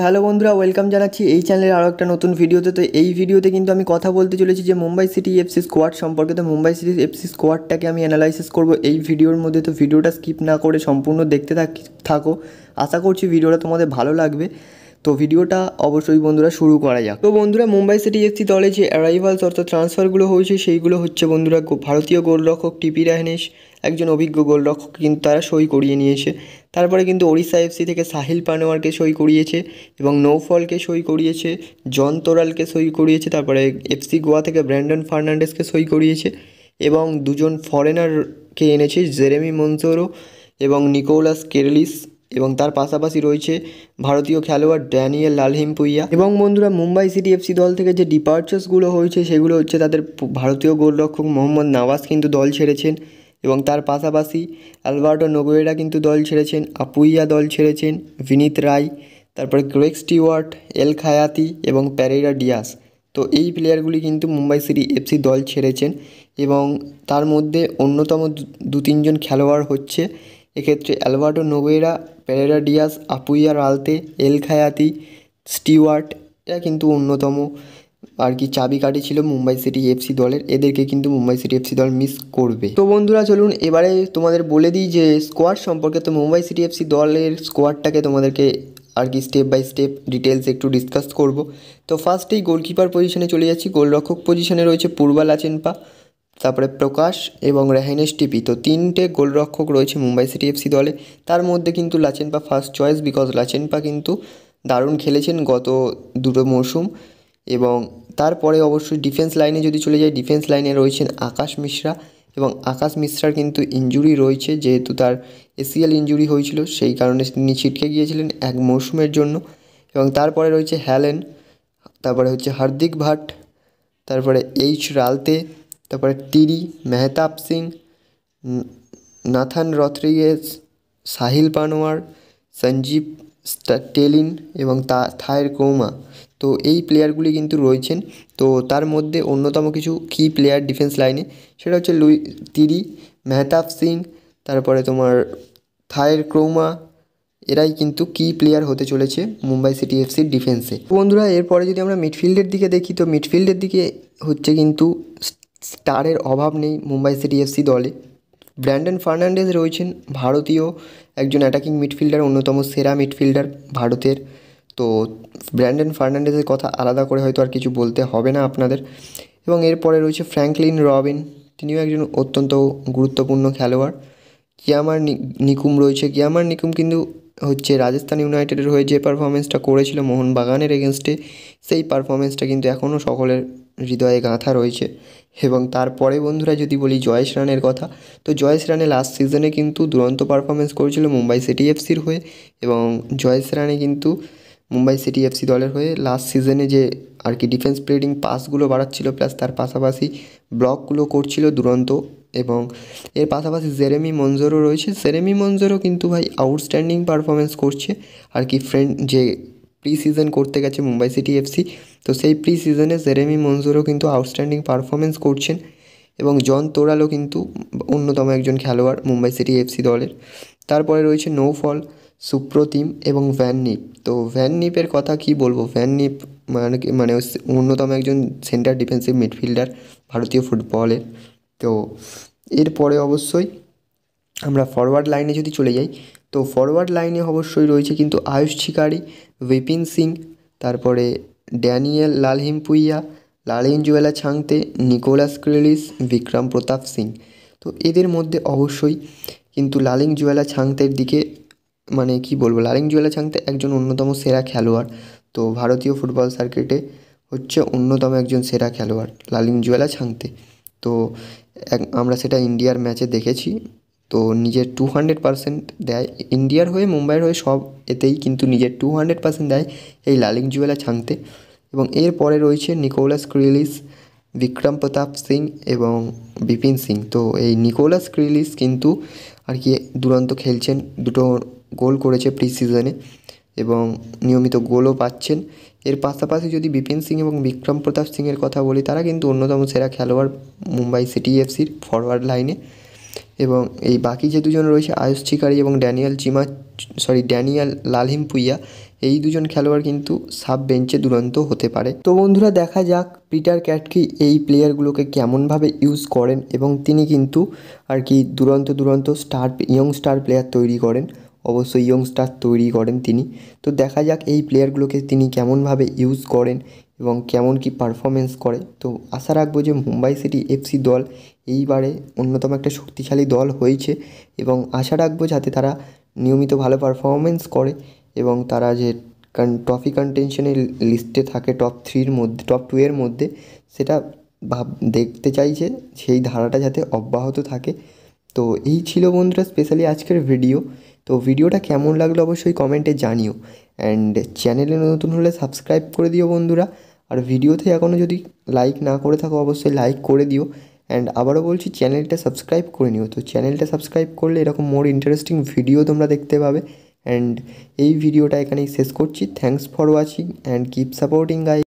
Hello বন্ধুরা, welcome জানাচ্ছি এই চ্যানেলের আরও একটা নতুন ভিডিওতে। তো এই ভিডিওতে কিন্তু আমি কথা বলতে চলেছি যে মুম্বাই সিটি এফসি স্কোয়াড সম্পর্কে। তো মুম্বাই সিটি এফসি স্কোয়াডটাকে আমি অ্যানালাইসিস করব এই ভিডিওর মধ্যে। তো ভিডিওটা স্কিপ না করে সম্পূর্ণ দেখতে থাকো। আশা করছি ভিডিওটা তোমাদের ভালো লাগবে। তো ভিডিওটা অবশ্যই বন্ধুরা শুরু করা যাক। তো বন্ধুরা, মুম্বাই সিটি এফসি দলে যে অ্যারাইভালস অর্থাৎ ট্রান্সফারগুলো হয়েছে সেইগুলো হচ্ছে বন্ধুরা, ভারতীয় গোলরক্ষক টিপি রাহনেশ, একজন অভিজ্ঞ গোলরক্ষক কিন্তু তারা সই করিয়ে নিয়েছে। তারপরে কিন্তু ওড়িশা এফসি থেকে সাহিল পানোয়ারকে সই করিয়েছে এবং নৌফলকে সই করিয়েছে, জন তোরালকে সই করিয়েছে। তারপরে এফসি গোয়া থেকে ব্র্যান্ডন ফার্নান্ডেসকে সই করিয়েছে এবং দুজন ফরেনারকে এনেছে, জেরেমি মনসোরো এবং নিকোলাস কেরলিস। এবং তার পাশাপাশি রয়েছে ভারতীয় খেলোয়াড় ড্যানিয়েল লালহিমপুইয়া। এবং বন্ধুরা, মুম্বাই সিটি এফসি দল থেকে যে ডিপার্চার্সগুলো হয়েছে সেগুলো হচ্ছে তাদের ভারতীয় গোলরক্ষক মোহাম্মদ নওয়াজ কিন্তু দল ছেড়েছেন এবং তার পাশাপাশি অ্যালবার্টো নোগুয়েরা কিন্তু দল ছেড়েছেন, আপুইয়া দল ছেড়েছেন, ভিনীত রায়, তারপরে গ্রেগ স্টিওয়ার্ট, এল খায়াতি এবং প্যারেরা ডিয়াস। তো এই প্লেয়ারগুলি কিন্তু মুম্বাই সিটি এফসি দল ছেড়েছেন এবং তার মধ্যে অন্যতম দু তিনজন খেলোয়াড় হচ্ছে এক্ষেত্রে Alberto Noguera, Pereira Diaz, Apuia Ralte, El Khayati, Stewart. এরা কিন্তু অন্যতম আর কি চাবিকাঠি ছিল মুম্বাই সিটি এফসি দলের। এদেরকে কিন্তু মুম্বাই সিটি এফসি দল মিস করবে। তো বন্ধুরা, চলুন এবারে তোমাদের বলে দিই যে স্কোয়াড সম্পর্কে। তো মুম্বাই সিটি এফসি দলের স্কোয়াডটাকে তোমাদেরকে আর কি স্টেপ বাই স্টেপ ডিটেলস একটু ডিসকাস করব। তো ফার্স্টেই গোলকিপার পজিশনে চলে যাচ্ছি। গোলরক্ষক পজিশনে রয়েছে পূর্বা লাচেনপা, তারপরে প্রকাশ এবং রাহনেশ টিপি। তো তিনটে গোলরক্ষক রয়েছে মুম্বাই সিটি এফসি দলে। তার মধ্যে কিন্তু লাচেনপা ফার্স্ট চয়েস, বিকজ লাচেনপা কিন্তু দারুণ খেলেছেন গত দুটো মরশুম। এবং তারপরে অবশ্যই ডিফেন্স লাইনে যদি চলে যাই, ডিফেন্স লাইনে রয়েছেন আকাশ মিশ্রা এবং আকাশ মিশ্রার কিন্তু ইনজুরি রয়েছে, যেহেতু তার এসিএল ইনজুরি হয়েছিল সেই কারণে তিনি ছিটকে গিয়েছিলেন এক মরশুমের জন্য। এবং তারপরে রয়েছে হ্যালেন, তারপরে হচ্ছে হার্দিক ভাট, তারপরে এইচ রালতে, তারপরে তিরি, মেহতাব সিং, নাথান রদ্রিগেজ, সাহিল পানোয়ার, সঞ্জীব টেলিন এবং থায়ের কৌমা। তো এই প্লেয়ারগুলি কিন্তু রয়েছেন। তো তার মধ্যে অন্যতম কিছু কি প্লেয়ার ডিফেন্স লাইনে, সেটা হচ্ছে তিরি, মেহতাব সিং, তারপরে তোমার থায়ের ক্রৌমা। এরাই কিন্তু কি প্লেয়ার হতে চলেছে মুম্বাই সিটি এফসির ডিফেন্সে। বন্ধুরা, এরপরে যদি আমরা মিডফিল্ডের দিকে দেখি, তো মিডফিল্ডের দিকে হচ্ছে কিন্তু স্টারের অভাব নেই মুম্বাই সিটি এফসি দলে। ব্র্যান্ডন ফার্নান্ডেজ রয়েছেন ভারতীয় একজন অ্যাটাকিং মিডফিল্ডার, অন্যতম সেরা মিডফিল্ডার ভারতের। তো ব্র্যান্ডন ফার্নান্ডেজের কথা আলাদা করে হয়তো আর কিছু বলতে হবে না আপনাদের। এবং এরপরে রয়েছে ফ্র্যাঙ্কলিন রবিন, তিনিও একজন অত্যন্ত গুরুত্বপূর্ণ খেলোয়াড়। কিয়ামার নিকুম রয়েছে। কিয়ামার নিকুম কিন্তু হচ্ছে রাজস্থান ইউনাইটেডের হয়ে যে পারফরমেন্সটা করেছিল মোহনবাগানের এগেনস্টে, সেই পারফরমেন্সটা কিন্তু এখনও সকলের হৃদয়ে গাঁথা রয়েছে। এবং তারপরে বন্ধুরা যদি বলি জয়েশ রানের কথা, তো জয়েশ রানে লাস্ট সিজনে কিন্তু দুরন্ত পারফরমেন্স করেছিল মুম্বাই সিটি এফসির হয়ে। এবং জয়েশ রানে কিন্তু মুম্বাই সিটি এফসি দলের হয়ে লাস্ট সিজনে যে আর কি ডিফেন্স প্লেডিং পাসগুলো বাড়াচ্ছিল, প্লাস তার পাশাপাশি ব্লকগুলো করছিল দুরন্ত। এবং এর পাশাপাশি জেরেমি মনজোরও রয়েছে। জেরেমি মনজোরও কিন্তু ভাই আউটস্ট্যান্ডিং পারফরমেন্স করছে আর কি। যে প্রি সিজন করতে গেছে মুম্বাই সিটি এফসি, তো সেই প্রি সিজনে জেরেমি মনজোরও কিন্তু আউটস্ট্যান্ডিং পারফরমেন্স করছেন। এবং জন তোরালও কিন্তু অন্যতম একজন খেলোয়াড় মুম্বাই সিটি এফসি দলের। তারপরে রয়েছে নৌফল, সুপ্রতিম এবং ভ্যান নিপ। তো ভ্যান নিপের কথা কি বলবো, ভ্যান নিপ মানে অন্যতম একজন সেন্টার ডিফেন্সিভ মিডফিল্ডার ভারতীয় ফুটবলের। তো এরপরে অবশ্যই আমরা ফরওয়ার্ড লাইনে যদি চলে যাই, তো ফরওয়ার্ড লাইনে অবশ্যই রয়েছে কিন্তু আয়ুষ ছিকারি, বিপিন সিং, তারপরে ড্যানিয়েল লালহিমপুইয়া, লালিনজুয়েলা ছাংতে, নিকোলাস ক্রেলিস, বিক্রম প্রতাপ সিং। তো এদের মধ্যে অবশ্যই কিন্তু লালিনজুয়েলা ছাংতের দিকে মানে কি বলবো, লালিনজুয়েলা ছাংতে একজন অন্যতম সেরা খেলোয়াড়। তো ভারতীয় ফুটবল সার্কিটে হচ্ছে অন্যতম একজন সেরা খেলোয়াড় লালিনজুয়েলা ছাংতে। তো আমরা সেটা ইন্ডিয়ার ম্যাচে দেখেছি। তো নিজের 200% দেয় ইন্ডিয়ার হয়ে, মুম্বাইয়ের হয়ে, সব এতেই কিন্তু নিজের 200% দেয় এই লালিনজুয়েলা ছাংতে। এবং এরপরে রয়েছে নিকোলাস ক্রিলিস, বিক্রম প্রতাপ সিং এবং বিপিন সিং। তো এই নিকোলাস ক্রিলিস কিন্তু আর কি দুরন্ত খেলছেন, দুটো গোল করেছে প্রি সিজনে এবং নিয়মিত গোলও পাচ্ছেন। এর পাশাপাশি যদি বিপিন সিং এবং বিক্রম প্রতাপ সিংয়ের কথা বলি, তারা কিন্তু অন্যতম সেরা খেলোয়াড় মুম্বাই সিটি এফসির ফরওয়ার্ড লাইনে। এবং এই বাকি যে দুজন রয়েছে আয়ুষ ছিকারি এবং ড্যানিয়েল লালহিমপুইয়া, এই দুজন খেলোয়াড় কিন্তু সাব বেঞ্চে দুরন্ত হতে পারে। তো বন্ধুরা দেখা যাক পিটার ক্যাটকি এই প্লেয়ারগুলোকে কেমনভাবে ইউজ করেন এবং তিনি কিন্তু আর কি দুরন্ত ইয়ং স্টার প্লেয়ার তৈরি করেন, অবশ্যই ইয়ং স্টার তৈরি করেন তিনি। তো দেখা যাক এই প্লেয়ারগুলোকে তিনি কেমনভাবে ইউজ করেন এবং কেমন কি পারফরমেন্স করে। তো আশা রাখবো যে মুম্বাই সিটি এফসি দল এইবারে অন্যতম একটা শক্তিশালী দল হয়েছে এবং আশা রাখবো যাতে তারা নিয়মিত ভালো পারফরমেন্স করে এবং তারা যে ট্রফি কন্টেনশনের লিস্টে থাকে টপ 3-র মধ্যে, টপ 2-এর মধ্যে, সেটা দেখতে চাই যে সেই ধারাটা যাতে অব্যাহত থাকে। তো এই ছিল বন্ধুরা স্পেশালি আজকের ভিডিও। তো ভিডিওটা কেমন লাগলো অবশ্যই কমেন্টে জানিও, অ্যান্ড চ্যানেলে নতুন হলে সাবস্ক্রাইব করে দিও বন্ধুরা। আর ভিডিওতে এখনও যদি লাইক না করে থাকো অবশ্যই লাইক করে দিও, অ্যান্ড আবারও বলছি চ্যানেলটা সাবস্ক্রাইব করে নিও। তো চ্যানেলটা সাবস্ক্রাইব করলে এরকম মোর ইন্টারেস্টিং ভিডিও তোমরা দেখতে পাবে। অ্যান্ড এই ভিডিওটা এখানেই শেষ করছি। Thanks for watching and keep supporting guys.